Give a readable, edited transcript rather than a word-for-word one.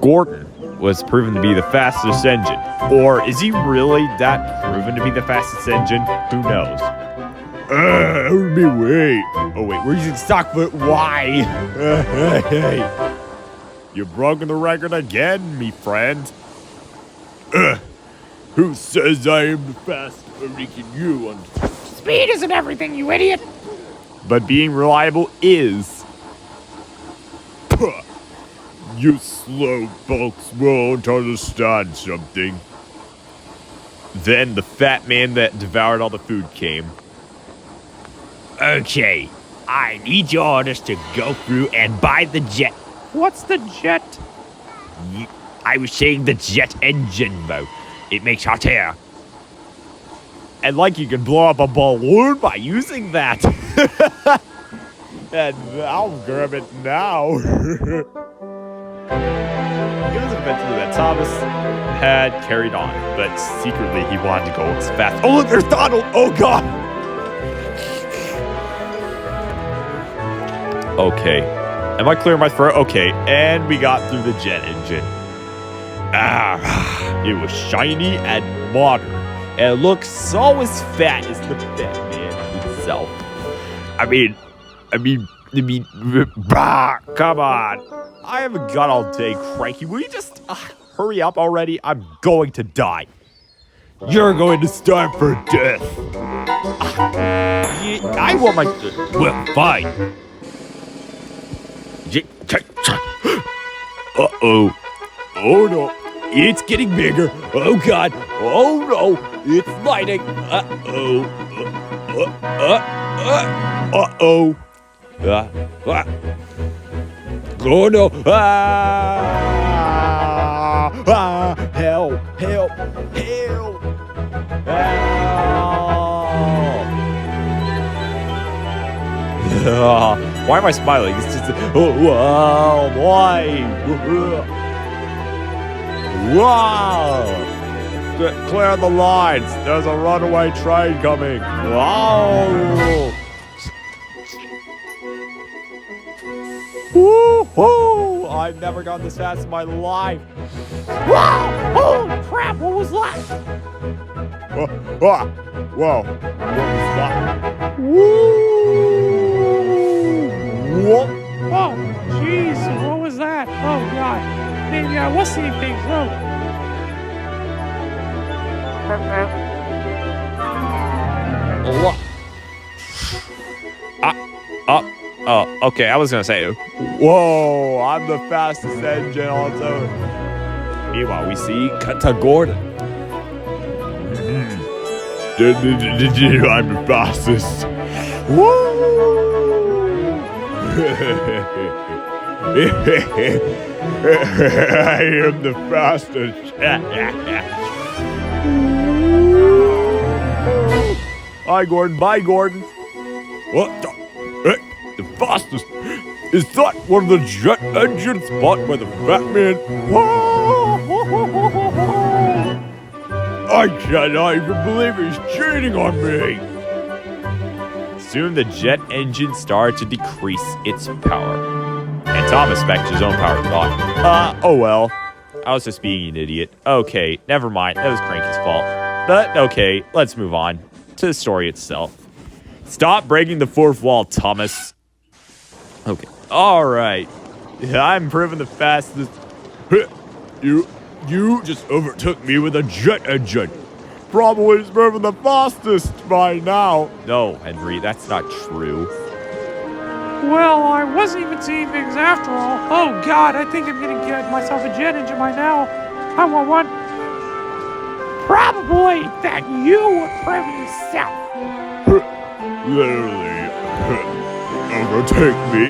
Gordon was proven to be the fastest engine. Or is he really that proven to be the fastest engine? Who knows? Me wait. Oh wait, we're using stock foot. Why? Hey. You've broken the record again, me friend. Who says I am the fastest? Making you on Speed isn't everything, you idiot. But being reliable is. Puh. You slow folks won't understand something. Then the fat man that devoured all the food came. Okay, I need your orders to go through and buy the jet. What's the jet? I was saying the jet engine, though. It makes hot air. And like you can blow up a balloon by using that. And I'll grab it now. It was eventually that Thomas had carried on, but secretly he wanted to go as fast. Oh, look, there's Donald! Oh, God! Okay. Am I clearing my throat? Okay, and we got through the jet engine. It was shiny and modern. And it looked so as fat as the Batman himself. I mean, come on. I haven't got all day, Cranky. Will you just hurry up already? I'm going to die. You're going to starve for death. I want my... Well, fine. Uh-oh. Oh, no. It's getting bigger. Oh, God. Oh, no. It's lighting. Uh-oh. Uh-oh. Oh, no. Help. Help. Help. Why am I smiling? It's just... wow. Why? Wow. Clear the lines. There's a runaway train coming. Wow. Woo-hoo! I've never gone this fast in my life. Wow! Holy crap, what was that? Whoa. What was that? Whoa! Oh, jeez, what was that? Oh, God. Maybe I was seeing things. Oh. Oh, okay, I was gonna say, whoa, I'm the fastest engine also. Meanwhile, we see cut to Gordon. I'm the fastest. Woo! I am the fastest. Hi, Gordon. Bye, Gordon. What the fastest? Is that one of the jet engines bought by the fat man? I cannot even believe he's cheating on me. Soon the jet engine started to decrease its power. And Thomas back to his own power thought, oh well. I was just being an idiot. Okay, never mind. That was Cranky's fault. But okay, let's move on to the story itself. Stop breaking the fourth wall, Thomas. Okay. Alright. I'm proving the fastest. You just overtook me with a jet engine. Probably is moving the fastest by now. No, Henry, that's not true. Well, I wasn't even seeing things after all. Oh, God, I think I'm gonna get myself a jet engine by now. I want one. Probably that you were proving yourself. Literally, overtake me.